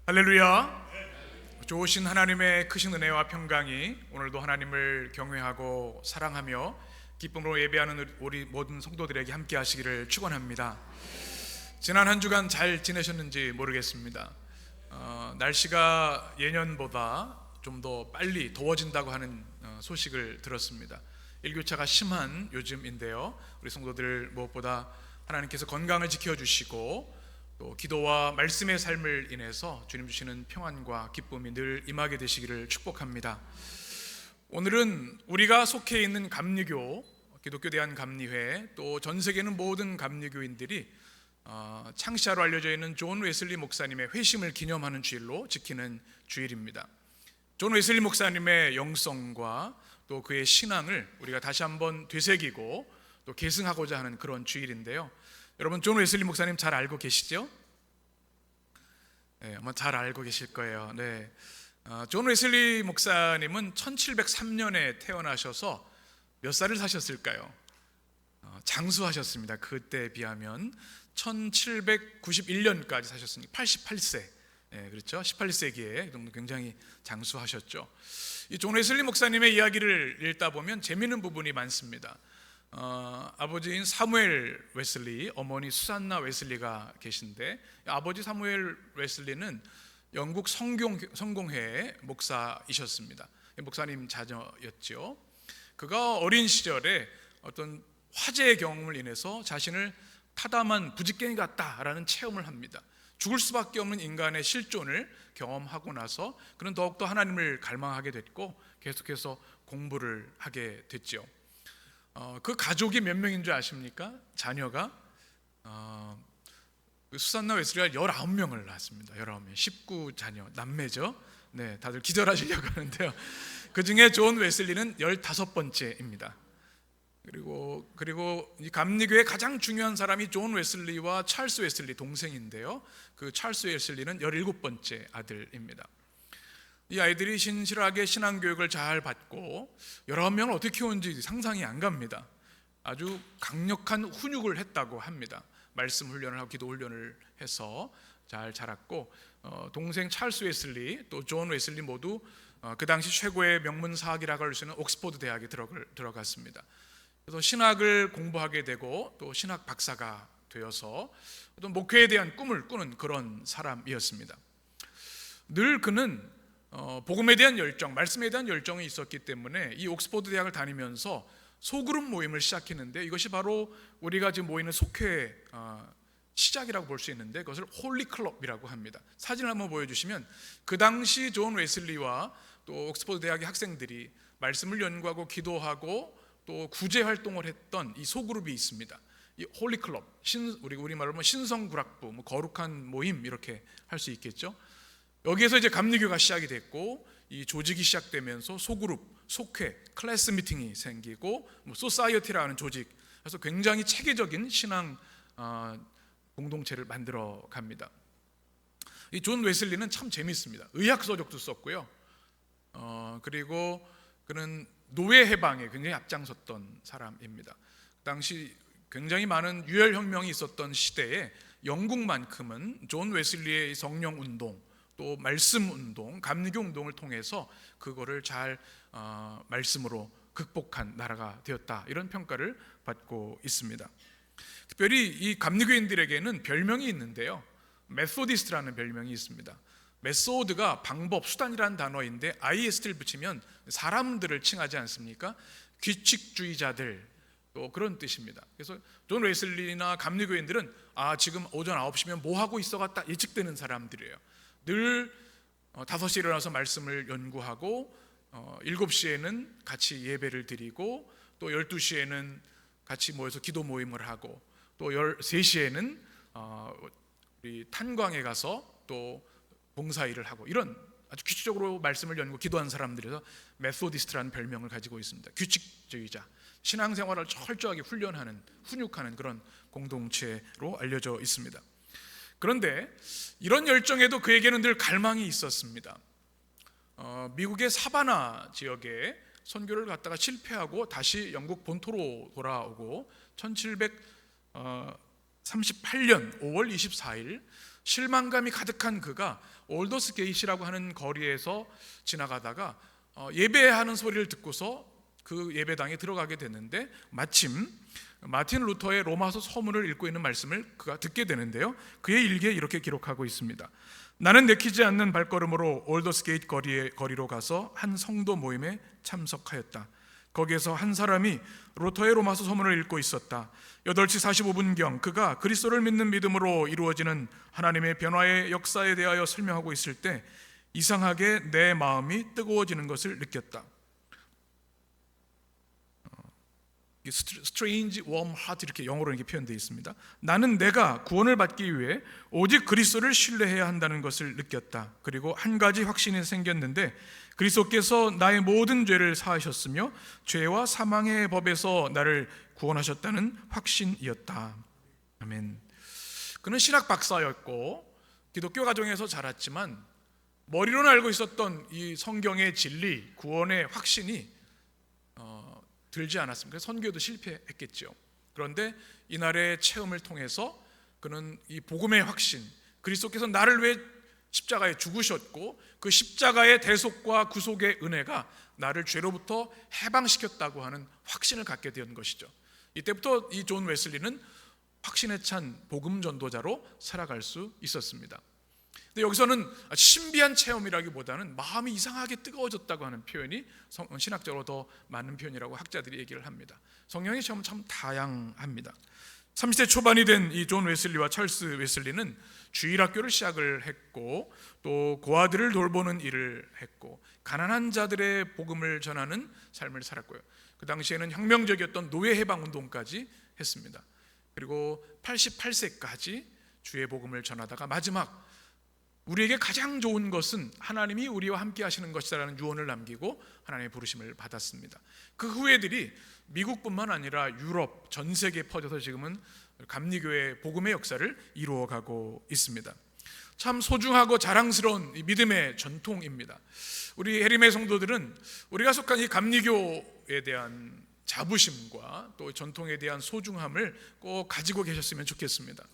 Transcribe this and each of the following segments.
할렐루야. 좋으신 하나님의 크신 은혜와 평강이 오늘도 하나님을 경외하고 사랑하며 기쁨으로 예배하는 우리 모든 성도들에게 함께 하시기를 축원합니다. 지난 한 주간 잘 지내셨는지 모르겠습니다. 날씨가 예년보다 좀 더 빨리 더워진다고 하는 소식을 들었습니다. 일교차가 심한 요즘인데요, 우리 성도들 무엇보다 하나님께서 건강을 지켜주시고 또 기도와 말씀의 삶을 인해서 주님 주시는 평안과 기쁨이 늘 임하게 되시기를 축복합니다. 오늘은 우리가 속해 있는 감리교, 기독교 대한감리회, 또 전 세계 있는 모든 감리교인들이 창시자로 알려져 있는 존 웨슬리 목사님의 회심을 기념하는 주일로 지키는 주일입니다. 존 웨슬리 목사님의 영성과 또 그의 신앙을 우리가 다시 한번 되새기고 또 계승하고자 하는 그런 주일인데요. 여러분, 존 웨슬리 목사님 잘 알고 계시죠? 네, 아마 잘 알고 계실 거예요. 네, 존 웨슬리 목사님은 1703년에 태어나셔서 몇 살을 사셨을까요? 장수하셨습니다. 그때에 비하면 1791년까지 사셨으니까 88세. 네, 그렇죠. 18세기에 굉장히 장수하셨죠. 이 존 웨슬리 목사님의 이야기를 읽다 보면 재미있는 부분이 많습니다. 아버지인 사무엘 웨슬리, 어머니 수산나 웨슬리가 계신데, 아버지 사무엘 웨슬리는 영국 성공회의 목사이셨습니다. 목사님 자녀였죠. 그가 어린 시절에 어떤 화재의 경험을 인해서 자신을 타담한 부직갱이 같다라는 체험을 합니다. 죽을 수밖에 없는 인간의 실존을 경험하고 나서 그는 더욱더 하나님을 갈망하게 됐고 계속해서 공부를 하게 됐죠. 그 가족이 몇 명인 줄 아십니까? 자녀가 수산나 웨슬리가 19명을 낳았습니다. 19명, 19자녀, 남매죠. 네, 다들 기절하시려고 하는데요. 그 중에 존 웨슬리는 15번째입니다. 그리고 이 감리교의 가장 중요한 사람이 존 웨슬리와 찰스 웨슬리 동생인데요. 그 찰스 웨슬리는 17번째 아들입니다. 이 아이들이 신실하게 신앙교육을 잘 받고 19명을 어떻게 키웠는지 상상이 안 갑니다. 아주 강력한 훈육을 했다고 합니다. 말씀 훈련을 하고 기도 훈련을 해서 잘 자랐고, 동생 찰스 웨슬리 또 존 웨슬리 모두 그 당시 최고의 명문사학이라고 할 수 있는 옥스퍼드 대학에 들어갔습니다. 그래서 신학을 공부하게 되고 또 신학 박사가 되어서 또 목회에 대한 꿈을 꾸는 그런 사람이었습니다. 늘 그는 복음에 대한 열정, 말씀에 대한 열정이 있었기 때문에 이 옥스퍼드 대학을 다니면서 소그룹 모임을 시작했는데, 이것이 바로 우리가 지금 모이는 속회의 시작이라고 볼 수 있는데, 그것을 홀리 클럽이라고 합니다. 사진을 한번 보여주시면 그 당시 존 웨슬리와 또 옥스퍼드 대학의 학생들이 말씀을 연구하고 기도하고 또 구제 활동을 했던 이 소그룹이 있습니다. 이 홀리 클럽, 우리말로 하면 신성구락부, 거룩한 모임 이렇게 할 수 있겠죠. 여기에서 이제 감리교가 시작이 됐고, 이 조직이 시작되면서 소그룹, 속회, 클래스 미팅이 생기고 소사이어티라는 조직, 그래서 굉장히 체계적인 신앙 공동체를 만들어 갑니다. 이 존 웨슬리는 참 재미있습니다. 의학 서적도 썼고요. 그리고 그는 노예 해방에 굉장히 앞장섰던 사람입니다. 그 당시 굉장히 많은 유혈혁명이 있었던 시대에 영국만큼은 존 웨슬리의 성령 운동, 또 말씀 운동, 감리교 운동을 통해서 그거를 잘 말씀으로 극복한 나라가 되었다, 이런 평가를 받고 있습니다. 특별히 이 감리교인들에게는 별명이 있는데요, 메소디스트라는 별명이 있습니다. 메소드가 방법, 수단이라는 단어인데 IS를 붙이면 사람들을 칭하지 않습니까? 규칙주의자들, 또 그런 뜻입니다. 그래서 존 웨슬리나 감리교인들은 지금 오전 9시면 뭐 하고 있어갔다 예측되는 사람들이에요. 늘 5시에 일어나서 말씀을 연구하고 7시에는 같이 예배를 드리고 또 12시에는 같이 모여서 기도 모임을 하고 또 3시에는 우리 탄광에 가서 또 봉사일을 하고, 이런 아주 규칙적으로 말씀을 연구 기도하는 사람들에서 메소디스트라는 별명을 가지고 있습니다. 규칙주의자, 신앙생활을 철저하게 훈육하는 그런 공동체로 알려져 있습니다. 그런데 이런 열정에도 그에게는 늘 갈망이 있었습니다. 미국의 사바나 지역에 선교를 갔다가 실패하고 다시 영국 본토로 돌아오고 1738년 5월 24일 실망감이 가득한 그가 올더스 게이시라고 하는 거리에서 지나가다가 예배하는 소리를 듣고서 그 예배당에 들어가게 됐는데, 마침 마틴 루터의 로마서 서문을 읽고 있는 말씀을 그가 듣게 되는데요, 그의 일기에 이렇게 기록하고 있습니다. 나는 내키지 않는 발걸음으로 올더스 게이트 거리로 가서 한 성도 모임에 참석하였다. 거기에서 한 사람이 루터의 로마서 서문을 읽고 있었다. 8시 45분경 그가 그리스도를 믿는 믿음으로 이루어지는 하나님의 변화의 역사에 대하여 설명하고 있을 때 이상하게 내 마음이 뜨거워지는 것을 느꼈다. Strange warm heart, 이렇게 영어로 이렇게 표현되어 있습니다. 나는 내가 구원을 받기 위해 오직 그리스도를 신뢰해야 한다는 것을 느꼈다. 그리고 한 가지 확신이 생겼는데, 그리스도께서 나의 모든 죄를 사하셨으며 죄와 사망의 법에서 나를 구원하셨다는 확신이었다. 아멘. 그는 신학 박사였고 기독교 가정에서 자랐지만 머리로는 알고 있었던 이 성경의 진리, 구원의 확신이 들지 않았습니다. 선교도 실패했겠죠. 그런데 이날의 체험을 통해서 그는 이 복음의 확신, 그리스도께서 나를 위해 십자가에 죽으셨고 그 십자가의 대속과 구속의 은혜가 나를 죄로부터 해방시켰다고 하는 확신을 갖게 된 것이죠. 이때부터 이 존 웨슬리는 확신에 찬 복음 전도자로 살아갈 수 있었습니다. 근데 여기서는 신비한 체험이라기보다는 마음이 이상하게 뜨거워졌다고 하는 표현이 신학적으로 더 맞는 표현이라고 학자들이 얘기를 합니다. 성령의 체험은 참 다양합니다. 30대 초반이 된 이 존 웨슬리와 찰스 웨슬리는 주일학교를 시작을 했고 또 고아들을 돌보는 일을 했고 가난한 자들의 복음을 전하는 삶을 살았고요. 그 당시에는 혁명적이었던 노예 해방 운동까지 했습니다. 그리고 88세까지 주의 복음을 전하다가 마지막 우리에게 가장 좋은 것은 하나님이 우리와 함께 하시는 것이라는 유언을 남기고 하나님의 부르심을 받았습니다. 그 후예들이 미국뿐만 아니라 유럽 전 세계에 퍼져서 지금은 감리교회 복음의 역사를 이루어가고 있습니다. 참 소중하고 자랑스러운 믿음의 전통입니다. 우리 해림의 성도들은 우리가 속한 이 감리교에 대한 자부심과 또 전통에 대한 소중함을 꼭 가지고 계셨으면 좋겠습니다.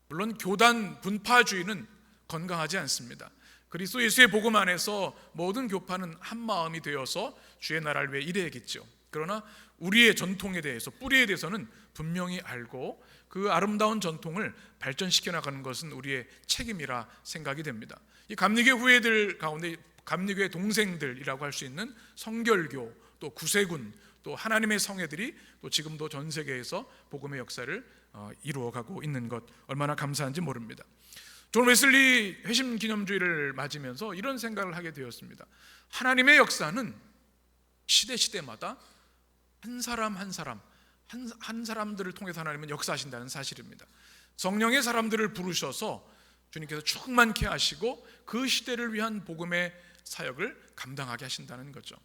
물론 교단 분파주의는 건강하지 않습니다. 그리스도 예수의 복음 안에서 모든 교파는 한 마음이 되어서 주의 나라를 위해 일해야겠죠. 그러나 우리의 전통에 대해서, 뿌리에 대해서는 분명히 알고 그 아름다운 전통을 발전시켜 나가는 것은 우리의 책임이라 생각이 됩니다. 이 감리교 후예들 가운데 감리교의 동생들이라고 할 수 있는 성결교, 또 구세군, 또 하나님의 성회들이 또 지금도 전 세계에서 복음의 역사를 이루어가고 있는 것, 얼마나 감사한지 모릅니다. 존 웨슬리 회심 기념주의를 맞으면서 이런 생각을 하게 되었습니다. 하나님의 역사는 시대마다 한 사람 한 사람들을 통해서 하나님은 역사하신다는 사실입니다. 성령의 사람들을 부르셔서 주님께서 충만케 하시고 그 시대를 위한 복음의 사역을 감당하게 하신다는 거죠.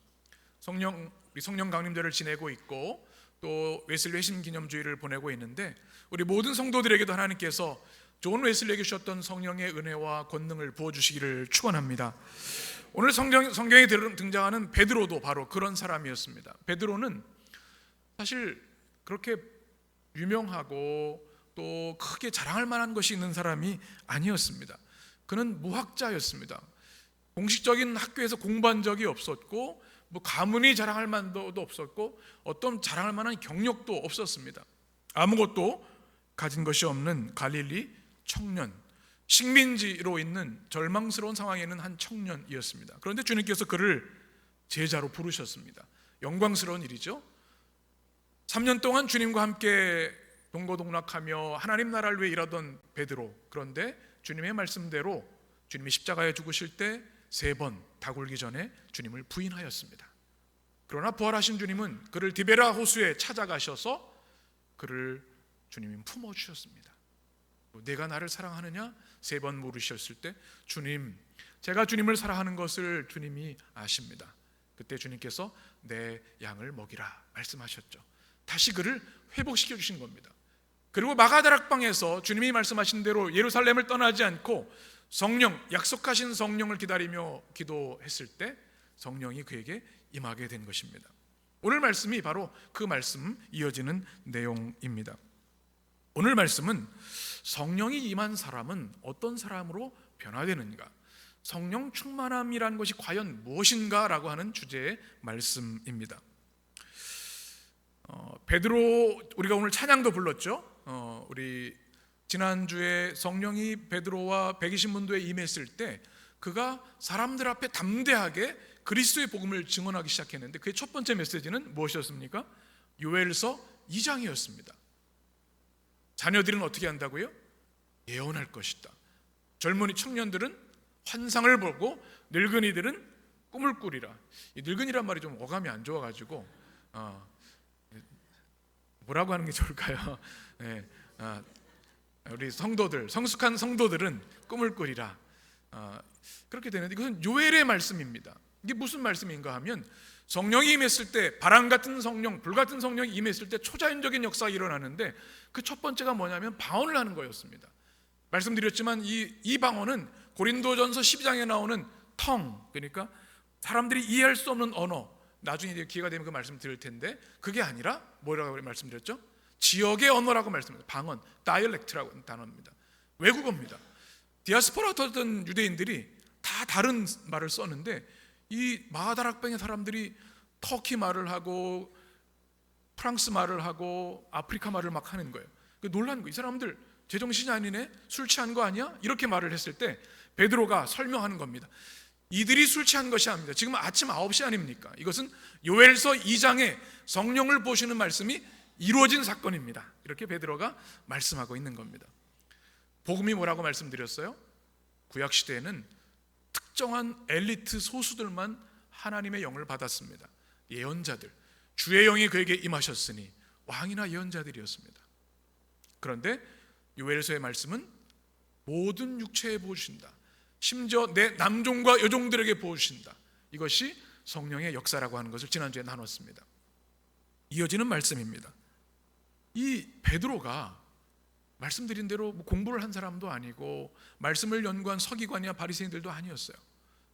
우리 성령 강림절을 지내고 있고 또 웨슬리 회심 기념주의를 보내고 있는데, 우리 모든 성도들에게도 하나님께서 존 웨슬리에게 주셨던 성령의 은혜와 권능을 부어주시기를 축원합니다. 오늘 성경에 등장하는 베드로도 바로 그런 사람이었습니다. 베드로는 사실 그렇게 유명하고 또 크게 자랑할 만한 것이 있는 사람이 아니었습니다. 그는 무학자였습니다. 공식적인 학교에서 공부한 적이 없었고 뭐 가문이 자랑할 만도 없었고 어떤 자랑할 만한 경력도 없었습니다. 아무것도 가진 것이 없는 갈릴리 청년, 식민지로 있는 절망스러운 상황에 있는 한 청년이었습니다. 그런데 주님께서 그를 제자로 부르셨습니다. 영광스러운 일이죠. 3년 동안 주님과 함께 동고동락하며 하나님 나라를 위해 일하던 베드로, 그런데 주님의 말씀대로 주님이 십자가에 죽으실 때 3번 다 굴기 전에 주님을 부인하였습니다. 그러나 부활하신 주님은 그를 디베라 호수에 찾아가셔서 그를 주님이 품어주셨습니다. 내가 나를 사랑하느냐? 3번 물으셨을 때 주님, 제가 주님을 사랑하는 것을 주님이 아십니다. 그때 주님께서 내 양을 먹이라 말씀하셨죠. 다시 그를 회복시켜 주신 겁니다. 그리고 마가다락방에서 주님이 말씀하신 대로 예루살렘을 떠나지 않고 성령, 약속하신 성령을 기다리며 기도했을 때 성령이 그에게 임하게 된 것입니다. 오늘 말씀이 바로 그 말씀 이어지는 내용입니다. 오늘 말씀은 성령이 임한 사람은 어떤 사람으로 변화되는가, 성령 충만함이라는 것이 과연 무엇인가 라고 하는 주제의 말씀입니다. 베드로, 우리가 오늘 찬양도 불렀죠. 우리 지난주에 성령이 베드로와 120문도에 임했을 때 그가 사람들 앞에 담대하게 그리스도의 복음을 증언하기 시작했는데 그의 첫 번째 메시지는 무엇이었습니까? 요엘서 2장이었습니다. 자녀들은 어떻게 한다고요? 예언할 것이다. 젊은이 청년들은 환상을 보고 늙은이들은 꿈을 꾸리라. 이 늙은이란 말이 좀 어감이 안 좋아가지고 뭐라고 하는 게 좋을까요? 네, 우리 성도들, 성숙한 성도들은 꿈을 꾸리라. 그렇게 되는데 이것은 요엘의 말씀입니다. 이게 무슨 말씀인가 하면 성령이 임했을 때, 바람 같은 성령, 불 같은 성령이 임했을 때 초자연적인 역사가 일어나는데 그 첫 번째가 뭐냐면 방언을 하는 거였습니다. 말씀드렸지만 이 방언은 고린도전서 12장에 나오는 텅, 그러니까 사람들이 이해할 수 없는 언어, 나중에 기회가 되면 그 말씀 드릴 텐데 그게 아니라 뭐라고 말씀드렸죠? 지역의 언어라고 말씀드렸죠. 방언, 다이얼렉트라고 단어입니다. 외국어입니다. 디아스포라였던 유대인들이 다 다른 말을 썼는데 이 마하다락방의 사람들이 터키 말을 하고 프랑스 말을 하고 아프리카 말을 막 하는 거예요. 놀란 거예요. 이 사람들 제정신이 아니네? 술 취한 거 아니야? 이렇게 말을 했을 때 베드로가 설명하는 겁니다. 이들이 술 취한 것이 아닙니다. 지금 아침 9시 아닙니까? 이것은 요엘서 2장에 성령을 보시는 말씀이 이루어진 사건입니다. 이렇게 베드로가 말씀하고 있는 겁니다. 복음이 뭐라고 말씀드렸어요? 구약시대에는 특정한 엘리트 소수들만 하나님의 영을 받았습니다. 예언자들, 주의 영이 그에게 임하셨으니 왕이나 예언자들이었습니다. 그런데 요엘서의 말씀은 모든 육체에 부으신다. 심지어 내 남종과 여종들에게 부으신다. 이것이 성령의 역사라고 하는 것을 지난주에 나눴습니다. 이어지는 말씀입니다. 이 베드로가 말씀드린 대로 공부를 한 사람도 아니고 말씀을 연구한 서기관이나 바리새인들도 아니었어요.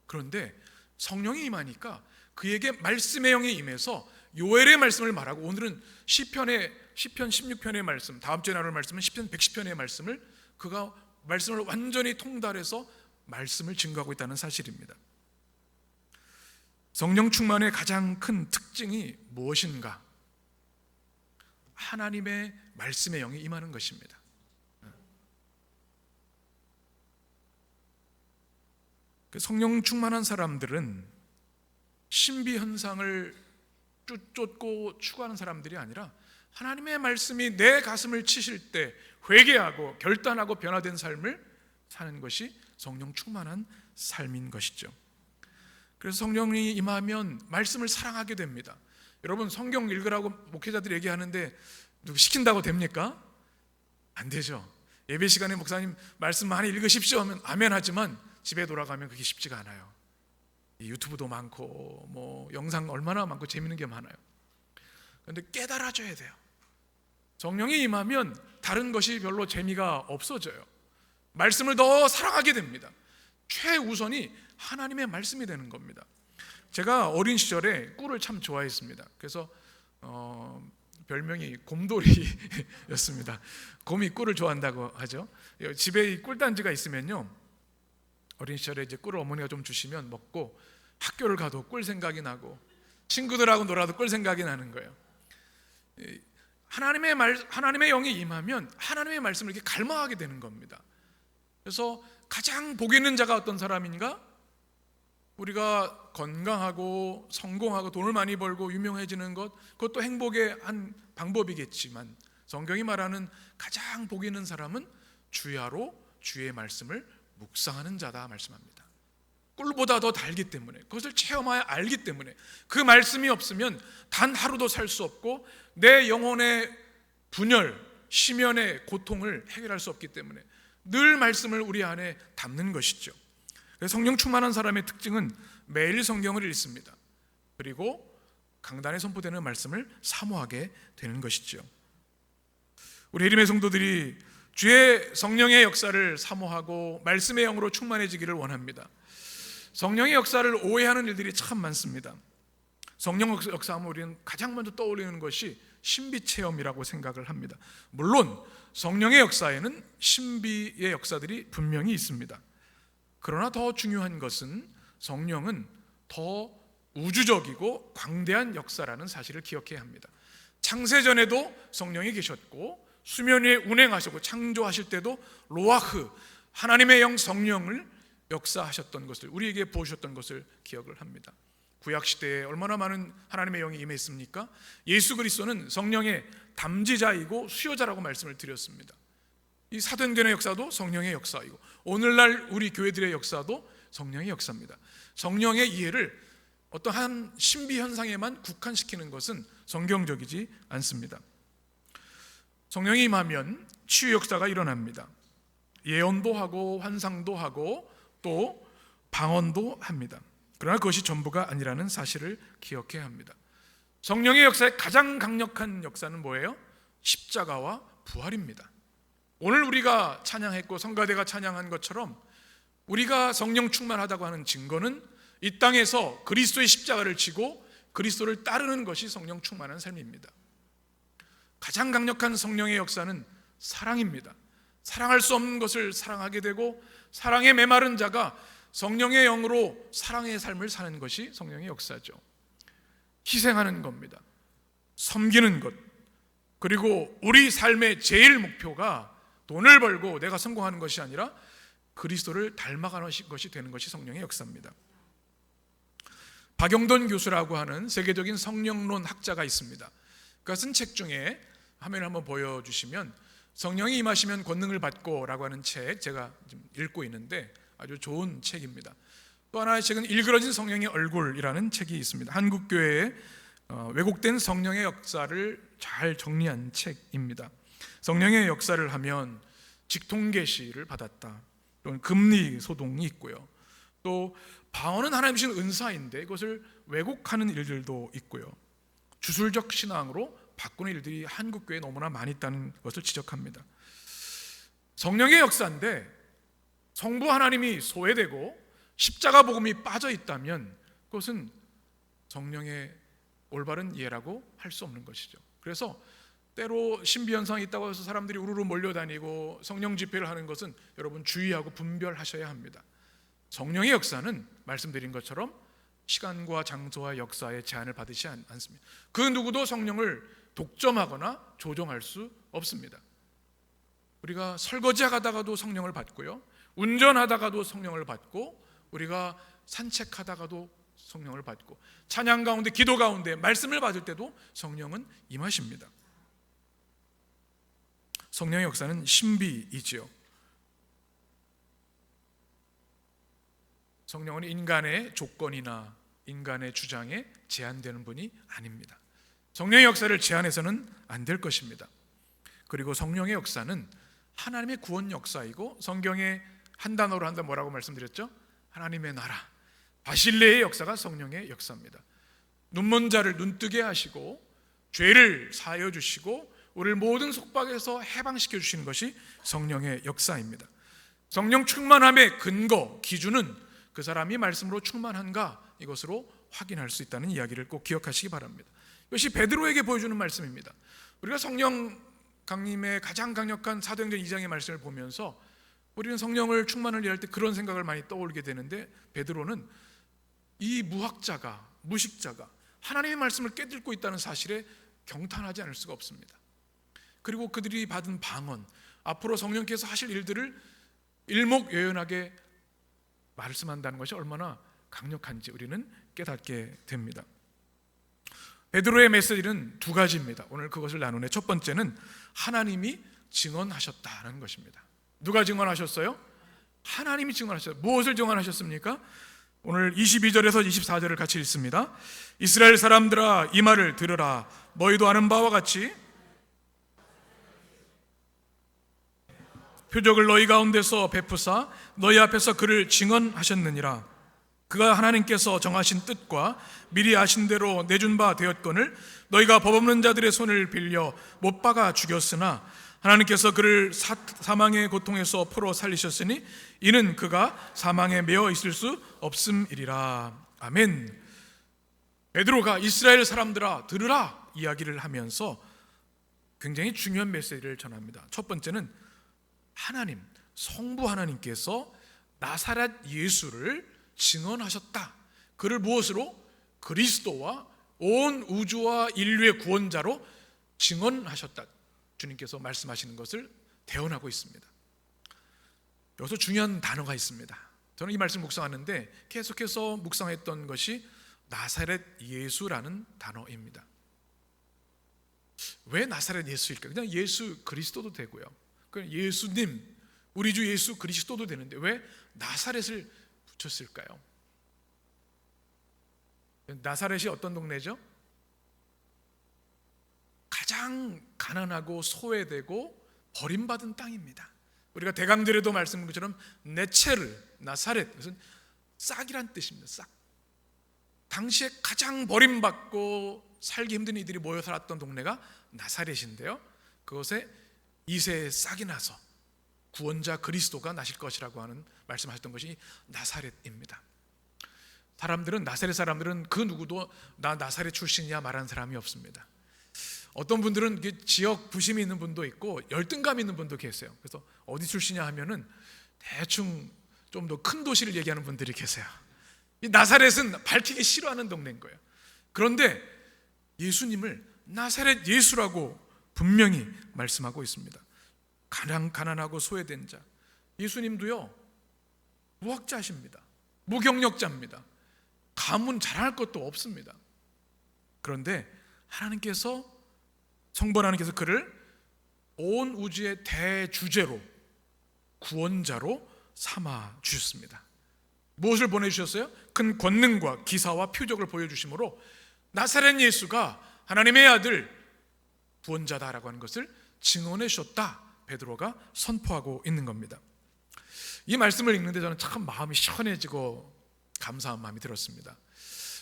그런데 성령이 임하니까 그에게 말씀의 영이 임해서 요엘의 말씀을 말하고, 오늘은 시편 16편의 말씀, 다음 주에 나눌 말씀은 시편 110편의 말씀을 그가 말씀을 완전히 통달해서 말씀을 증거하고 있다는 사실입니다. 성령 충만의 가장 큰 특징이 무엇인가? 하나님의 말씀의 영이 임하는 것입니다. 성령 충만한 사람들은 신비 현상을 쫓고 추구하는 사람들이 아니라 하나님의 말씀이 내 가슴을 치실 때 회개하고 결단하고 변화된 삶을 사는 것이 성령 충만한 삶인 것이죠. 그래서 성령이 임하면 말씀을 사랑하게 됩니다. 여러분, 성경 읽으라고 목회자들이 얘기하는데 누구 시킨다고 됩니까? 안 되죠. 예배 시간에 목사님 말씀 많이 읽으십시오 하면 아멘 하지만 집에 돌아가면 그게 쉽지가 않아요. 유튜브도 많고 영상 얼마나 많고 재밌는 게 많아요. 그런데 깨달아져야 돼요. 성령이 임하면 다른 것이 별로 재미가 없어져요. 말씀을 더 사랑하게 됩니다. 최우선이 하나님의 말씀이 되는 겁니다. 제가 어린 시절에 꿀을 참 좋아했습니다. 그래서 별명이 곰돌이였습니다. 곰이 꿀을 좋아한다고 하죠. 집에 이 꿀단지가 있으면요, 어린 시절에 이제 꿀을 어머니가 좀 주시면 먹고 학교를 가도 꿀 생각이 나고 친구들하고 놀아도 꿀 생각이 나는 거예요. 하나님의 영이 임하면 하나님의 말씀을 이렇게 갈망하게 되는 겁니다. 그래서 가장 복 있는 자가 어떤 사람인가? 우리가 건강하고 성공하고 돈을 많이 벌고 유명해지는 것, 그것도 행복의 한 방법이겠지만 성경이 말하는 가장 복 있는 사람은 주야로 주의 말씀을 묵상하는 자다 말씀합니다. 꿀보다 더 달기 때문에, 그것을 체험하여 알기 때문에, 그 말씀이 없으면 단 하루도 살 수 없고 내 영혼의 분열, 심연의 고통을 해결할 수 없기 때문에 늘 말씀을 우리 안에 담는 것이죠. 성령 충만한 사람의 특징은 매일 성경을 읽습니다. 그리고 강단에 선포되는 말씀을 사모하게 되는 것이죠. 우리 예림의 성도들이 주의 성령의 역사를 사모하고 말씀의 영으로 충만해지기를 원합니다. 성령의 역사를 오해하는 일들이 참 많습니다. 성령 역사하면 우리는 가장 먼저 떠올리는 것이 신비체험이라고 생각을 합니다. 물론 성령의 역사에는 신비의 역사들이 분명히 있습니다. 그러나 더 중요한 것은 성령은 더 우주적이고 광대한 역사라는 사실을 기억해야 합니다. 창세전에도 성령이 계셨고 수면 위에 운행하셨고 창조하실 때도 로아흐 하나님의 영 성령을 역사하셨던 것을 우리에게 보여주셨던 것을 기억을 합니다. 구약시대에 얼마나 많은 하나님의 영이 임했습니까? 예수 그리스도는 성령의 담지자이고 수요자라고 말씀을 드렸습니다. 이 사도행전의 역사도 성령의 역사이고 오늘날 우리 교회들의 역사도 성령의 역사입니다. 성령의 이해를 어떤 한 신비 현상에만 국한시키는 것은 성경적이지 않습니다. 성령이 임하면 치유 역사가 일어납니다. 예언도 하고 환상도 하고 또 방언도 합니다. 그러나 그것이 전부가 아니라는 사실을 기억해야 합니다. 성령의 역사의 가장 강력한 역사는 뭐예요? 십자가와 부활입니다. 오늘 우리가 찬양했고 성가대가 찬양한 것처럼 우리가 성령 충만하다고 하는 증거는 이 땅에서 그리스도의 십자가를 지고 그리스도를 따르는 것이 성령 충만한 삶입니다. 가장 강력한 성령의 역사는 사랑입니다. 사랑할 수 없는 것을 사랑하게 되고 사랑에 메마른 자가 성령의 영으로 사랑의 삶을 사는 것이 성령의 역사죠. 희생하는 겁니다. 섬기는 것. 그리고 우리 삶의 제일 목표가 돈을 벌고 내가 성공하는 것이 아니라 그리스도를 닮아가는 것이 되는 것이 성령의 역사입니다. 박영돈 교수라고 하는 세계적인 성령론 학자가 있습니다. 그가 쓴 책 중에 화면을 한번 보여주시면 성령이 임하시면 권능을 받고 라고 하는 책 제가 지금 읽고 있는데 아주 좋은 책입니다. 또 하나의 책은 일그러진 성령의 얼굴이라는 책이 있습니다. 한국교회의 왜곡된 성령의 역사를 잘 정리한 책입니다. 성령의 역사를 하면 직통계시를 받았다, 또는 금리 소동이 있고요, 또 방언은 하나님 주신 은사인데 이것을 왜곡하는 일들도 있고요, 주술적 신앙으로 바꾸는 일들이 한국교회에 너무나 많이 있다는 것을 지적합니다. 성령의 역사인데 성부 하나님이 소외되고 십자가 복음이 빠져 있다면 그것은 성령의 올바른 이해라고 할 수 없는 것이죠. 그래서 때로 신비현상이 있다고 해서 사람들이 우르르 몰려다니고 성령 집회를 하는 것은 여러분 주의하고 분별하셔야 합니다. 성령의 역사는 말씀드린 것처럼 시간과 장소와 역사의 제한을 받으시 않습니다. 그 누구도 성령을 독점하거나 조종할 수 없습니다. 우리가 설거지하다가도 성령을 받고요, 운전하다가도 성령을 받고, 우리가 산책하다가도 성령을 받고, 찬양 가운데 기도 가운데 말씀을 받을 때도 성령은 임하십니다. 성령의 역사는 신비이지요. 성령은 인간의 조건이나 인간의 주장에 제한되는 분이 아닙니다. 성령의 역사를 제한해서는 안 될 것입니다. 그리고 성령의 역사는 하나님의 구원 역사이고, 성경에 한 단어로 한다면 뭐라고 말씀드렸죠? 하나님의 나라, 바실레의 역사가 성령의 역사입니다. 눈먼 자를 눈뜨게 하시고 죄를 사하여 주시고 우리를 모든 속박에서 해방시켜 주시는 것이 성령의 역사입니다. 성령 충만함의 근거, 기준은 그 사람이 말씀으로 충만한가, 이것으로 확인할 수 있다는 이야기를 꼭 기억하시기 바랍니다. 이것이 베드로에게 보여주는 말씀입니다. 우리가 성령 강림의 가장 강력한 사도행전 2장의 말씀을 보면서 우리는 성령을 충만을 이해할 때 그런 생각을 많이 떠올리게 되는데, 베드로는 이 무학자가, 무식자가 하나님의 말씀을 깨닫고 있다는 사실에 경탄하지 않을 수가 없습니다. 그리고 그들이 받은 방언, 앞으로 성령께서 하실 일들을 일목요연하게 말씀한다는 것이 얼마나 강력한지 우리는 깨닫게 됩니다. 베드로의 메시지는 두 가지입니다. 오늘 그것을 나누네. 첫 번째는 하나님이 증언하셨다는 것입니다. 누가 증언하셨어요? 하나님이 증언하셨어요. 무엇을 증언하셨습니까? 오늘 22절에서 24절을 같이 읽습니다. 이스라엘 사람들아, 이 말을 들으라. 너희도 아는 바와 같이 표적을 너희 가운데서 베푸사 너희 앞에서 그를 증언하셨느니라. 그가 하나님께서 정하신 뜻과 미리 아신 대로 내준 바 되었거늘 너희가 법 없는 자들의 손을 빌려 못 박아 죽였으나 하나님께서 그를 사망의 고통에서 풀어 살리셨으니 이는 그가 사망에 매어 있을 수 없음이리라. 아멘. 베드로가 이스라엘 사람들아 들으라 이야기를 하면서 굉장히 중요한 메시지를 전합니다. 첫 번째는 하나님, 성부 하나님께서 나사렛 예수를 증언하셨다. 그를 무엇으로? 그리스도와 온 우주와 인류의 구원자로 증언하셨다. 주님께서 말씀하시는 것을 대언하고 있습니다. 여기서 중요한 단어가 있습니다. 저는 이 말씀 묵상하는데 계속해서 묵상했던 것이 나사렛 예수라는 단어입니다. 왜 나사렛 예수일까? 그냥 예수 그리스도도 되고요. 그냥 예수님, 우리 주 예수 그리스도도 되는데 왜 나사렛을 붙였을까요? 나사렛이 어떤 동네죠? 가장 가난하고 소외되고 버림받은 땅입니다. 우리가 대강들에도 말씀한 것처럼 네체르, 나사렛, 그것은 싹이란 뜻입니다. 싹. 당시에 가장 버림받고 살기 힘든 이들이 모여 살았던 동네가 나사렛인데요, 그것에 2세의 싹이 나서 구원자 그리스도가 나실 것이라고 하는 말씀하셨던 것이 나사렛입니다. 사람들은, 나사렛 사람들은 그 누구도 나 나사렛 출신이야 말하는 사람이 없습니다. 어떤 분들은 지역 부심이 있는 분도 있고 열등감 있는 분도 계세요. 그래서 어디 출신이냐 하면은 대충 좀 더 큰 도시를 얘기하는 분들이 계세요. 이 나사렛은 밝히기 싫어하는 동네인 거예요. 그런데 예수님을 나사렛 예수라고 분명히 말씀하고 있습니다. 가난하고 소외된 자, 예수님도요 무학자십니다. 무경력자입니다. 가문 잘할 것도 없습니다. 그런데 하나님께서, 성부 하나님께서 그를 온 우주의 대주제로, 구원자로 삼아 주셨습니다. 무엇을 보내주셨어요? 큰 권능과 기사와 표적을 보여주심으로 나사렛 예수가 하나님의 아들 구원자다라고 하는 것을 증언해 주셨다, 베드로가 선포하고 있는 겁니다. 이 말씀을 읽는데 저는 참 마음이 시원해지고 감사한 마음이 들었습니다.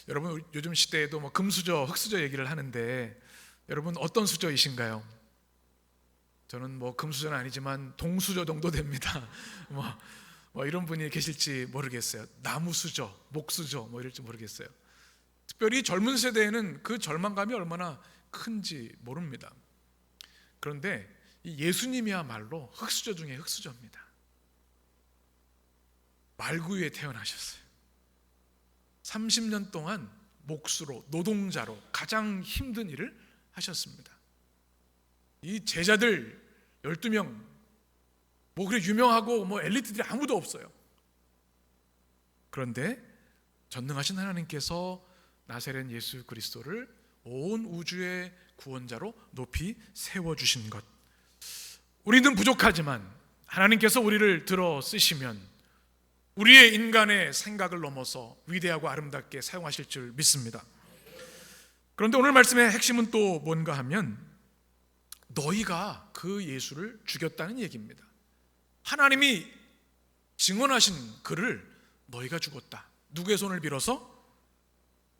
여러분, 요즘 시대에도 뭐 금수저, 흑수저 얘기를 하는데 여러분 어떤 수저이신가요? 저는 뭐 금수저는 아니지만 동수저 정도 됩니다. 뭐 이런 분이 계실지 모르겠어요. 나무수저, 목수저 뭐 이럴지 모르겠어요. 특별히 젊은 세대에는 그 절망감이 얼마나 큰지 모릅니다. 그런데 이 예수님이야말로 흑수저 중에 흑수저입니다. 말구유에 태어나셨어요. 30년 동안 목수로, 노동자로 가장 힘든 일을 하셨습니다. 이 제자들 12명 뭐 그래 유명하고 뭐 엘리트들이 아무도 없어요. 그런데 전능하신 하나님께서 나사렛 예수 그리스도를 온 우주의 구원자로 높이 세워주신 것, 우리는 부족하지만 하나님께서 우리를 들어 쓰시면 우리의 인간의 생각을 넘어서 위대하고 아름답게 사용하실 줄 믿습니다. 그런데 오늘 말씀의 핵심은 또 뭔가 하면 너희가 그 예수를 죽였다는 얘기입니다. 하나님이 증언하신 그를 너희가 죽었다. 누구의 손을 빌어서?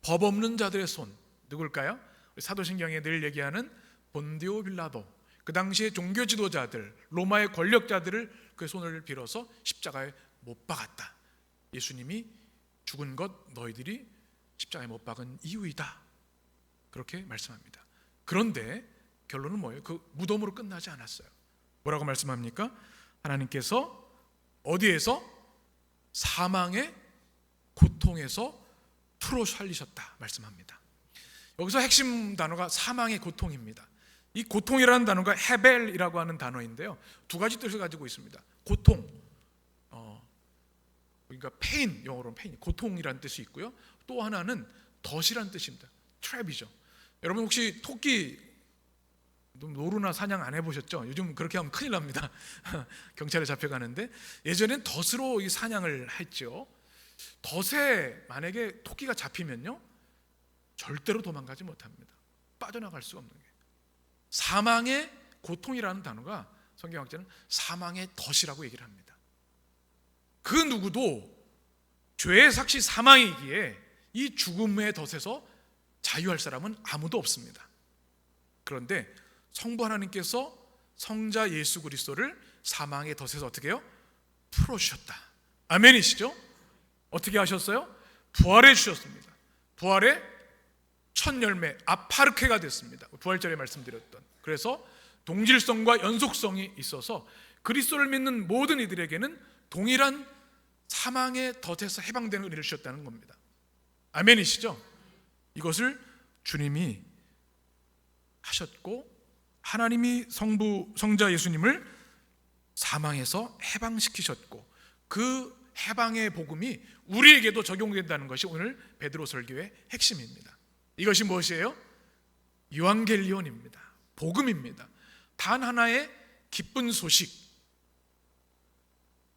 법 없는 자들의 손. 누굴까요? 사도신경에 늘 얘기하는 본디오 빌라도, 그 당시의 종교 지도자들, 로마의 권력자들을 그의 손을 빌어서 십자가에 못 박았다. 예수님이 죽은 것 너희들이 십자가에 못 박은 이유이다. 그렇게 말씀합니다. 그런데 결론은 뭐예요? 그 무덤으로 끝나지 않았어요. 뭐라고 말씀합니까? 하나님께서 어디에서? 사망의 고통에서 풀어 살리셨다 말씀합니다. 여기서 핵심 단어가 사망의 고통입니다. 이 고통이라는 단어가 헤벨이라고 하는 단어인데요, 두 가지 뜻을 가지고 있습니다. 고통, 그러니까 페인, 영어로는 페인, 고통이라는 뜻이 있고요, 또 하나는 덫이라는 뜻입니다. 트랩이죠. 여러분 혹시 토끼 노루나 사냥 안 해보셨죠? 요즘 그렇게 하면 큰일 납니다. 경찰에 잡혀가는데 예전엔 덫으로 이 사냥을 했죠. 덫에 만약에 토끼가 잡히면요 절대로 도망가지 못합니다. 빠져나갈 수가 없는 게, 사망의 고통이라는 단어가 성경학자는 사망의 덫이라고 얘기를 합니다. 그 누구도 죄의 삭시 사망이기에 이 죽음의 덫에서 자유할 사람은 아무도 없습니다. 그런데 성부 하나님께서 성자 예수 그리스도를 사망의 덫에서 어떻게 해요? 풀어주셨다. 아멘이시죠? 어떻게 하셨어요? 부활해 주셨습니다. 부활의 첫 열매 아파르케가 됐습니다. 부활절에 말씀드렸던. 그래서 동질성과 연속성이 있어서 그리스도를 믿는 모든 이들에게는 동일한 사망의 덫에서 해방되는 은혜를 주셨다는 겁니다. 아멘이시죠? 이것을 주님이 하셨고, 하나님이 성자 예수님을 사망에서 해방시키셨고, 그 해방의 복음이 우리에게도 적용된다는 것이 오늘 베드로 설교의 핵심입니다. 이것이 무엇이에요? 유앙겔리온입니다. 복음입니다. 단 하나의 기쁜 소식,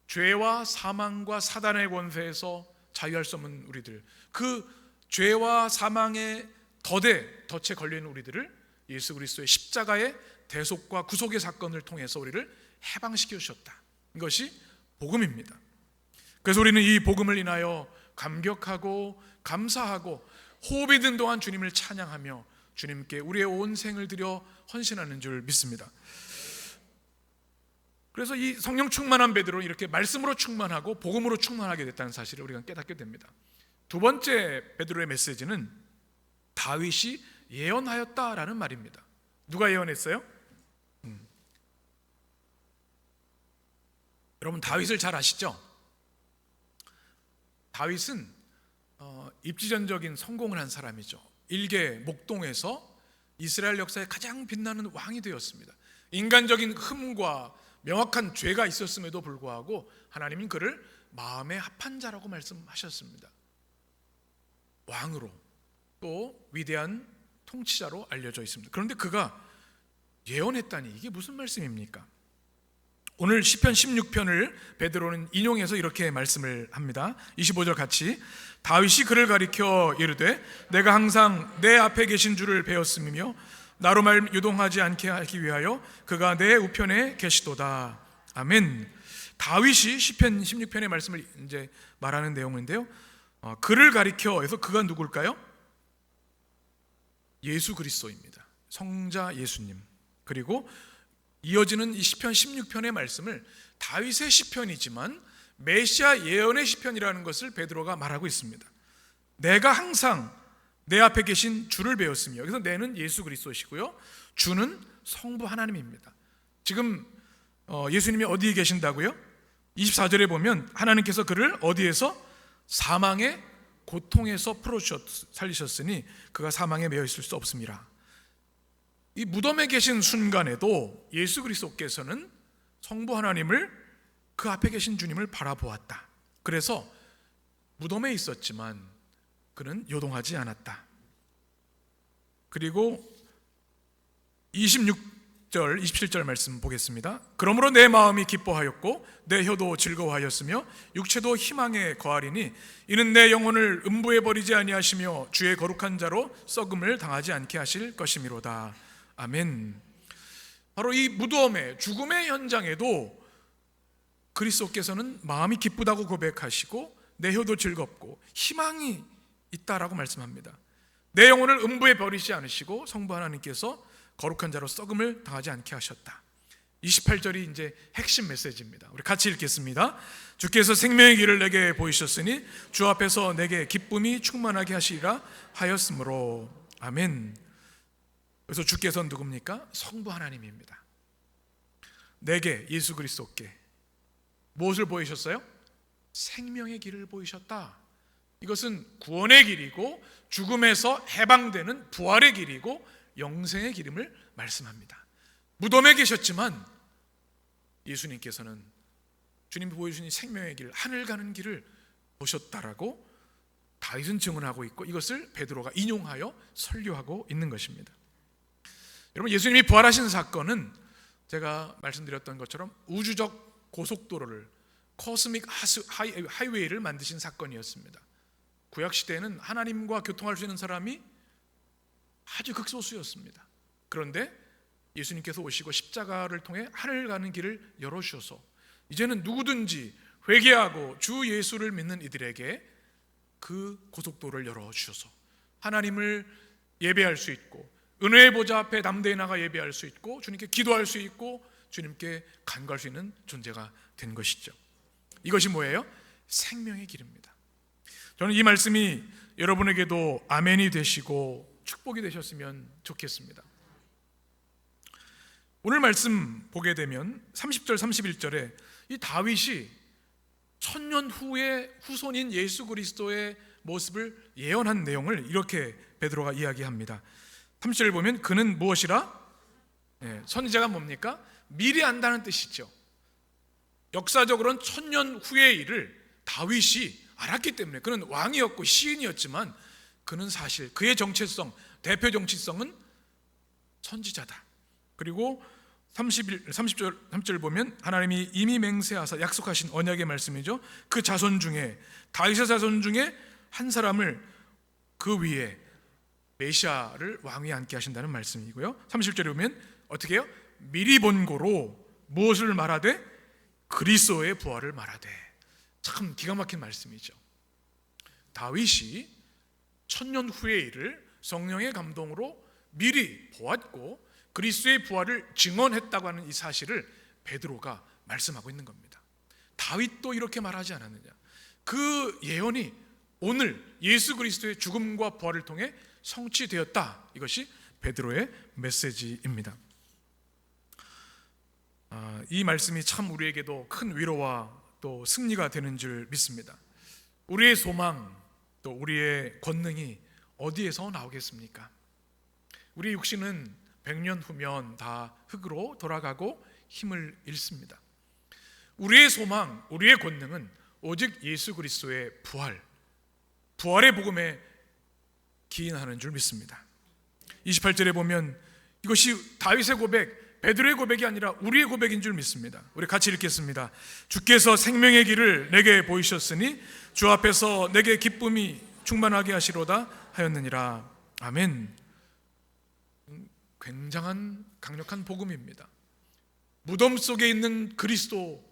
죄와 사망과 사단의 권세에서 자유할 수 없는 우리들, 그 죄와 사망의 덫에 걸려있는 우리들을 예수 그리스도의 십자가의 대속과 구속의 사건을 통해서 우리를 해방시켜 주셨다. 이것이 복음입니다. 그래서 우리는 이 복음을 인하여 감격하고 감사하고 호흡이 든 동안 주님을 찬양하며 주님께 우리의 온 생을 들여 헌신하는 줄 믿습니다. 그래서 이 성령 충만한 베드로는 이렇게 말씀으로 충만하고 복음으로 충만하게 됐다는 사실을 우리가 깨닫게 됩니다. 두 번째 베드로의 메시지는 다윗이 예언하였다라는 말입니다. 누가 예언했어요? 여러분 다윗을 잘 아시죠? 다윗은 입지전적인 성공을 한 사람이죠. 일개 목동에서 이스라엘 역사에 가장 빛나는 왕이 되었습니다. 인간적인 흠과 명확한 죄가 있었음에도 불구하고 하나님은 그를 마음에 합한 자라고 말씀하셨습니다. 왕으로 또 위대한 통치자로 알려져 있습니다. 그런데 그가 예언했다니 이게 무슨 말씀입니까? 오늘 시편 16편을 베드로는 인용해서 이렇게 말씀을 합니다. 25절 같이. 다윗이 그를 가리켜 이르되 내가 항상 내 앞에 계신 줄을 배웠으며 나로 말 유동하지 않게 하기 위하여 그가 내 우편에 계시도다. 아멘. 다윗이 시편 16편의 말씀을 이제 말하는 내용인데요. 그를 가리켜 해서 그가 누굴까요? 예수 그리스도입니다. 성자 예수님. 그리고 이어지는 이 시편 16편의 말씀을 다윗의 시편이지만 메시아 예언의 시편이라는 것을 베드로가 말하고 있습니다. 내가 항상 내 앞에 계신 주를 배웠으며, 그래서 내는 예수 그리스도시고요, 주는 성부 하나님입니다. 지금 예수님이 어디에 계신다고요? 24절에 보면 하나님께서 그를 어디에서? 사망의 고통에서 살리셨으니 그가 사망에 매여 있을 수 없습니다. 이 무덤에 계신 순간에도 예수 그리스도께서는 성부 하나님을, 그 앞에 계신 주님을 바라보았다. 그래서 무덤에 있었지만 그는 요동하지 않았다. 그리고 26절, 27절 말씀 보겠습니다. 그러므로 내 마음이 기뻐하였고 내 혀도 즐거워하였으며 육체도 희망에 거하리니 이는 내 영혼을 음부에 버리지 아니하시며 주의 거룩한 자로 썩음을 당하지 않게 하실 것이미로다. 아멘. 바로 이 무덤의 죽음의 현장에도 그리스도께서는 마음이 기쁘다고 고백하시고 내 혀도 즐겁고 희망이 있다라고 말씀합니다. 내 영혼을 음부에 버리지 않으시고 성부 하나님께서 거룩한 자로 썩음을 당하지 않게 하셨다. 28절이 이제 핵심 메시지입니다. 우리 같이 읽겠습니다. 주께서 생명의 길을 내게 보이셨으니 주 앞에서 내게 기쁨이 충만하게 하시리라 하였으므로. 아멘. 그래서 주께서는 누굽니까? 성부 하나님입니다. 내게, 예수 그리스도께 무엇을 보이셨어요? 생명의 길을 보이셨다. 이것은 구원의 길이고 죽음에서 해방되는 부활의 길이고 영생의 길임을 말씀합니다. 무덤에 계셨지만 예수님께서는 주님이 보여주신 생명의 길, 하늘 가는 길을 보셨다라고 다윗은 증언하고 있고 이것을 베드로가 인용하여 설교하고 있는 것입니다. 여러분, 예수님이 부활하신 사건은 제가 말씀드렸던 것처럼 우주적 고속도로를, 코스믹 하이웨이를 만드신 사건이었습니다. 구약시대에는 하나님과 교통할 수 있는 사람이 아주 극소수였습니다. 그런데 예수님께서 오시고 십자가를 통해 하늘 가는 길을 열어주셔서 이제는 누구든지 회개하고 주 예수를 믿는 이들에게 그 고속도로를 열어주셔서 하나님을 예배할 수 있고 은혜의 보좌 앞에 담대히 나가 예배할 수 있고 주님께 기도할 수 있고 주님께 간구할 수 있는 존재가 된 것이죠. 이것이 뭐예요? 생명의 길입니다. 저는 이 말씀이 여러분에게도 아멘이 되시고 축복이 되셨으면 좋겠습니다. 오늘 말씀 보게 되면 30절 31절에 이 다윗이 천년 후의 후손인 예수 그리스도의 모습을 예언한 내용을 이렇게 베드로가 이야기합니다. 30절을 보면 그는 무엇이라? 선지자가 뭡니까? 미리 안다는 뜻이죠. 역사적으로는 천년 후의 일을 다윗이 알았기 때문에, 그는 왕이었고 시인이었지만 그는 사실 그의 정체성, 대표 정체성은 선지자다. 그리고 30절 보면 하나님이 이미 맹세하사 약속하신 언약의 말씀이죠. 그 자손 중에, 다윗의 자손 중에 한 사람을 그 위에 메시아를 왕위에 앉게 하신다는 말씀이고요. 30절에 보면 어떻게 해요? 미리 본 고로 무엇을 말하되? 그리스도의 부활을 말하되. 참 기가 막힌 말씀이죠. 다윗이 천년 후의 일을 성령의 감동으로 미리 보았고 그리스도의 부활을 증언했다고 하는 이 사실을 베드로가 말씀하고 있는 겁니다. 다윗도 이렇게 말하지 않았느냐? 그 예언이 오늘 예수 그리스도의 죽음과 부활을 통해 성취되었다. 이것이 베드로의 메시지입니다. 이 말씀이 참 우리에게도 큰 위로와 또 승리가 되는 줄 믿습니다. 우리의 소망 또 우리의 권능이 어디에서 나오겠습니까? 우리 육신은 100년 후면 다 흙으로 돌아가고 힘을 잃습니다. 우리의 소망, 우리의 권능은 오직 예수 그리스도의 부활의 복음에 기인하는 줄 믿습니다. 28절에 보면 이것이 다윗의 고백, 베드로의 고백이 아니라 우리의 고백인 줄 믿습니다. 우리 같이 읽겠습니다. 주께서 생명의 길을 내게 보이셨으니 주 앞에서 내게 기쁨이 충만하게 하시로다 하였느니라. 아멘. 굉장한 강력한 복음입니다. 무덤 속에 있는 그리스도,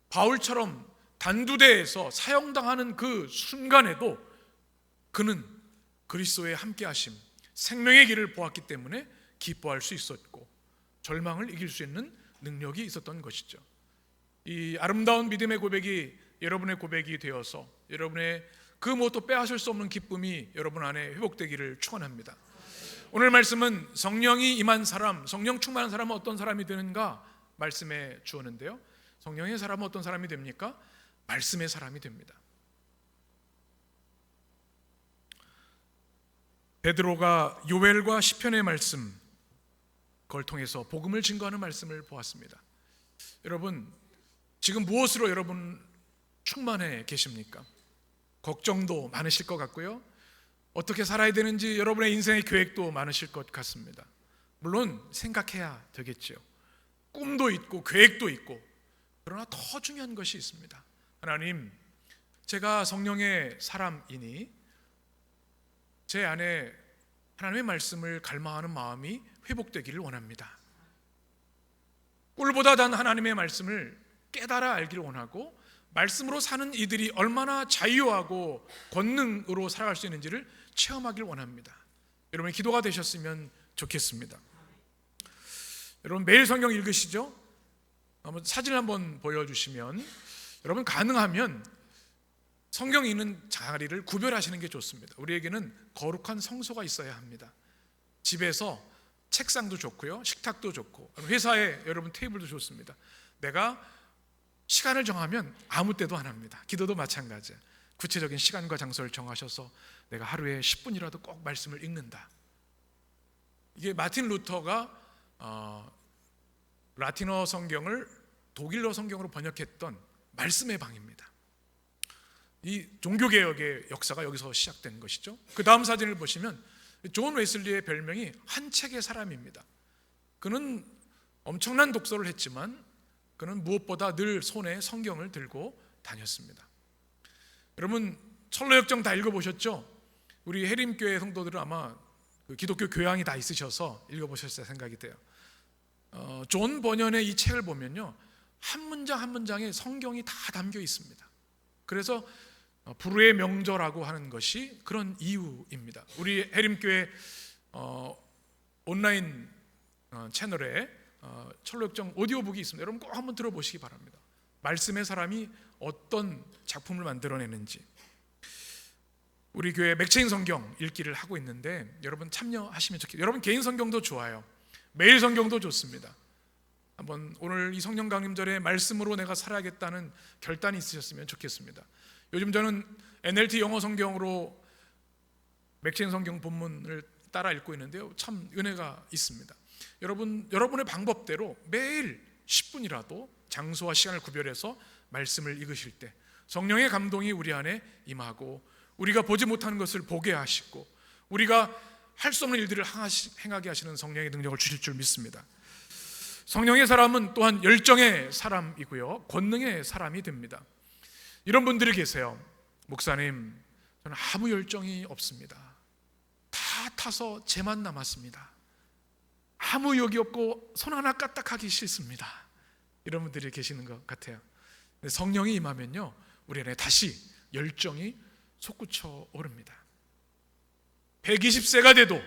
바울처럼 단두대에서 사형당하는 그 순간에도 그는 그리스도의 함께하심, 생명의 길을 보았기 때문에 기뻐할 수 있었고 절망을 이길 수 있는 능력이 있었던 것이죠. 이 아름다운 믿음의 고백이 여러분의 고백이 되어서 여러분의 그 무엇도 빼앗을 수 없는 기쁨이 여러분 안에 회복되기를 축원합니다. 오늘 말씀은 성령이 임한 사람, 성령 충만한 사람은 어떤 사람이 되는가 말씀해 주었는데요. 성령의 사람은 어떤 사람이 됩니까? 말씀의 사람이 됩니다. 베드로가 요엘과 시편의 말씀, 그걸 통해서 복음을 증거하는 말씀을 보았습니다. 여러분, 지금 무엇으로 여러분 충만해 계십니까? 걱정도 많으실 것 같고요, 어떻게 살아야 되는지 여러분의 인생의 계획도 많으실 것 같습니다. 물론 생각해야 되겠죠. 꿈도 있고 계획도 있고. 그러나 더 중요한 것이 있습니다. 하나님, 제가 성령의 사람이니 제 안에 하나님의 말씀을 갈망하는 마음이 회복되기를 원합니다. 꿀보다 단 하나님의 말씀을 깨달아 알기를 원하고 말씀으로 사는 이들이 얼마나 자유하고 권능으로 살아갈 수 있는지를 체험하길 원합니다. 여러분의 기도가 되셨으면 좋겠습니다. 여러분 매일 성경 읽으시죠? 한번 사진 한번 보여주시면, 여러분 가능하면 성경 읽는 자리를 구별하시는 게 좋습니다. 우리에게는 거룩한 성소가 있어야 합니다. 집에서 책상도 좋고요, 식탁도 좋고, 회사에 여러분 테이블도 좋습니다. 내가 시간을 정하면 아무 때도 안 합니다. 기도도 마찬가지예요. 구체적인 시간과 장소를 정하셔서 내가 하루에 10분이라도 꼭 말씀을 읽는다. 이게 마틴 루터가 라틴어 성경을 독일어 성경으로 번역했던 말씀의 방입니다. 이 종교개혁의 역사가 여기서 시작된 것이죠. 그 다음 사진을 보시면 존 웨슬리의 별명이 한 책의 사람입니다. 그는 엄청난 독서를 했지만 그는 무엇보다 늘 손에 성경을 들고 다녔습니다. 여러분 철로역정 다 읽어보셨죠? 우리 해림교회 성도들은 아마 그 기독교 교양이 다 있으셔서 읽어보셨을 생각이 돼요. 존 버년의 이 책을 보면요, 한 문장 한 문장에 성경이 다 담겨 있습니다. 그래서 불후의 명저라고 하는 것이 그런 이유입니다. 우리 해림교회 온라인 채널에 철로역정 오디오북이 있습니다. 여러분 꼭 한번 들어보시기 바랍니다. 말씀의 사람이 어떤 작품을 만들어내는지. 우리 교회 맥체인 성경 읽기를 하고 있는데 여러분 참여하시면 좋겠어요. 여러분 개인 성경도 좋아요. 매일 성경도 좋습니다. 한번 오늘 이 성령 강림절에 말씀으로 내가 살아야겠다는 결단이 있으셨으면 좋겠습니다. 요즘 저는 NLT 영어 성경으로 맥시인 성경 본문을 따라 읽고 있는데요, 참 은혜가 있습니다. 여러분의 방법대로 매일 10분이라도 장소와 시간을 구별해서 말씀을 읽으실 때 성령의 감동이 우리 안에 임하고, 우리가 보지 못하는 것을 보게 하시고, 우리가 할 수 없는 일들을 행하게 하시는 성령의 능력을 주실 줄 믿습니다. 성령의 사람은 또한 열정의 사람이고요, 권능의 사람이 됩니다. 이런 분들이 계세요. 목사님, 저는 아무 열정이 없습니다. 다 타서 재만 남았습니다. 아무 욕이 없고 손 하나 까딱하기 싫습니다. 이런 분들이 계시는 것 같아요. 근데 성령이 임하면요, 우리 안에 다시 열정이 솟구쳐 오릅니다. 120세가 돼도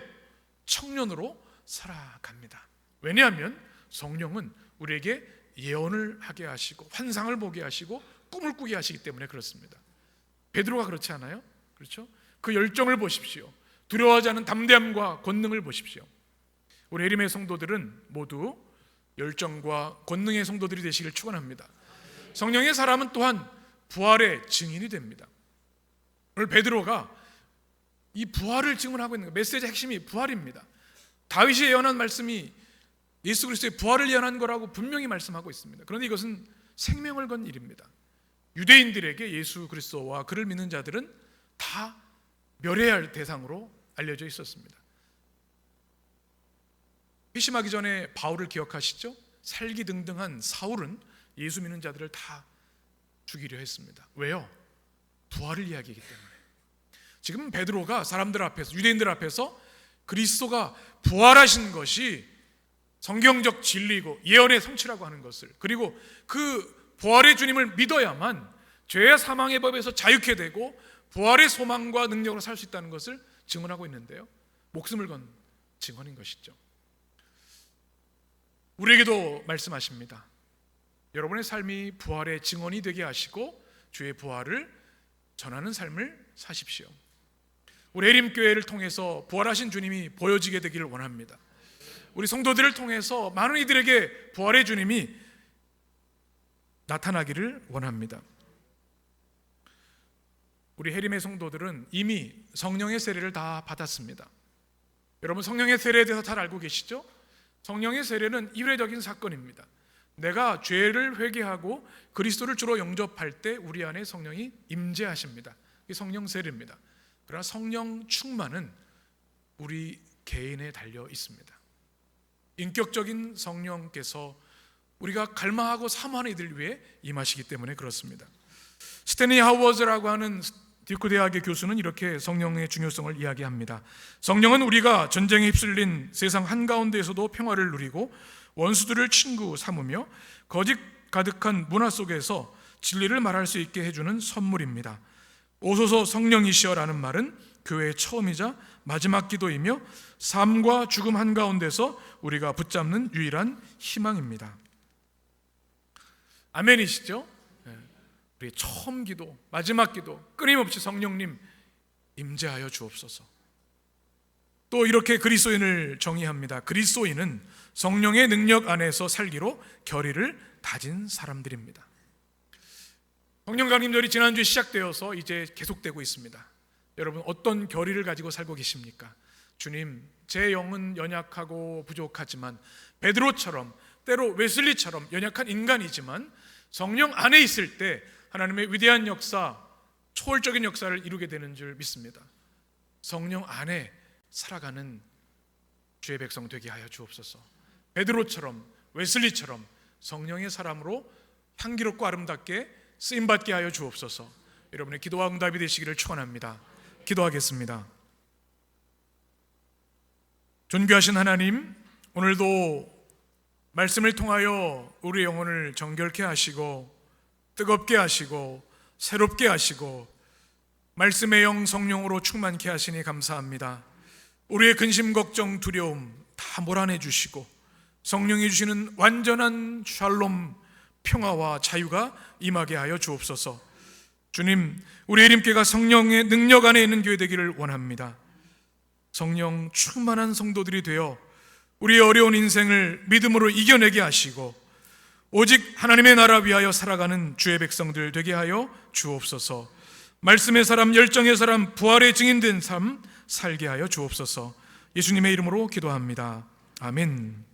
청년으로 살아갑니다. 왜냐하면 성령은 우리에게 예언을 하게 하시고 환상을 보게 하시고 꿈을 꾸게 하시기 때문에 그렇습니다. 베드로가 그렇지 않아요? 그렇죠? 그 열정을 보십시오. 두려워하지 않은 담대함과 권능을 보십시오. 우리 에림의 성도들은 모두 열정과 권능의 성도들이 되시길 축원합니다. 성령의 사람은 또한 부활의 증인이 됩니다. 오늘 베드로가 이 부활을 증언하고 있는 거예요. 메시지의 핵심이 부활입니다. 다윗이 예언한 말씀이 예수 그리스도의 부활을 예언한 거라고 분명히 말씀하고 있습니다. 그런데 이것은 생명을 건 일입니다. 유대인들에게 예수 그리스도와 그를 믿는 자들은 다 멸해야 할 대상으로 알려져 있었습니다. 회심하기 전에 바울을 기억하시죠? 살기등등한 사울은 예수 믿는 자들을 다 죽이려 했습니다. 왜요? 부활을 이야기하기 때문에. 지금 베드로가 사람들 앞에서, 유대인들 앞에서 그리스도가 부활하신 것이 성경적 진리고 예언의 성취라고 하는 것을, 그리고 그 부활의 주님을 믿어야만 죄와 사망의 법에서 자유케 되고 부활의 소망과 능력으로 살 수 있다는 것을 증언하고 있는데요, 목숨을 건 증언인 것이죠. 우리에게도 말씀하십니다. 여러분의 삶이 부활의 증언이 되게 하시고 주의 부활을 전하는 삶을 사십시오. 우리 에림교회를 통해서 부활하신 주님이 보여지게 되기를 원합니다. 우리 성도들을 통해서 많은 이들에게 부활의 주님이 나타나기를 원합니다. 우리 해림의 성도들은 이미 성령의 세례를 다 받았습니다. 여러분, 성령의 세례에 대해서 잘 알고 계시죠? 성령의 세례는 이례적인 사건입니다. 내가 죄를 회개하고 그리스도를 주로 영접할 때 우리 안에 성령이 임재하십니다. 이게 성령 세례입니다. 그러나 성령 충만은 우리 개인에 달려 있습니다. 인격적인 성령께서 우리가 갈망하고 사모하는 이들 위해 임하시기 때문에 그렇습니다. 스탠리 하워즈라고 하는 듀크 대학의 교수는 이렇게 성령의 중요성을 이야기합니다. 성령은 우리가 전쟁에 휩쓸린 세상 한가운데에서도 평화를 누리고 원수들을 친구 삼으며 거짓 가득한 문화 속에서 진리를 말할 수 있게 해주는 선물입니다. 오소서 성령이시여라는 말은 교회의 처음이자 마지막 기도이며 삶과 죽음 한가운데서 우리가 붙잡는 유일한 희망입니다. 아멘이시죠? 우리 처음 기도, 마지막 기도, 끊임없이 성령님 임재하여 주옵소서. 또 이렇게 그리스도인을 정의합니다. 그리스도인은 성령의 능력 안에서 살기로 결의를 다진 사람들입니다. 성령 강림절이 지난주에 시작되어서 이제 계속되고 있습니다. 여러분, 어떤 결의를 가지고 살고 계십니까? 주님, 제 영은 연약하고 부족하지만 베드로처럼, 때로 웨슬리처럼 연약한 인간이지만 성령 안에 있을 때 하나님의 위대한 역사, 초월적인 역사를 이루게 되는 줄 믿습니다. 성령 안에 살아가는 주의 백성 되게 하여 주옵소서. 베드로처럼, 웨슬리처럼 성령의 사람으로 향기롭고 아름답게 쓰임받게 하여 주옵소서. 여러분의 기도와 응답이 되시기를 축원합니다. 기도하겠습니다. 존귀하신 하나님, 오늘도 말씀을 통하여 우리 영혼을 정결케 하시고 뜨겁게 하시고 새롭게 하시고 말씀의 영 성령으로 충만케 하시니 감사합니다. 우리의 근심, 걱정, 두려움 다 몰아내 주시고 성령이 주시는 완전한 샬롬, 평화와 자유가 임하게 하여 주옵소서. 주님, 우리 예림교회가 성령의 능력 안에 있는 교회 되기를 원합니다. 성령 충만한 성도들이 되어 우리의 어려운 인생을 믿음으로 이겨내게 하시고 오직 하나님의 나라 위하여 살아가는 주의 백성들 되게 하여 주옵소서. 말씀의 사람, 열정의 사람, 부활의 증인된 삶 살게 하여 주옵소서. 예수님의 이름으로 기도합니다. 아멘.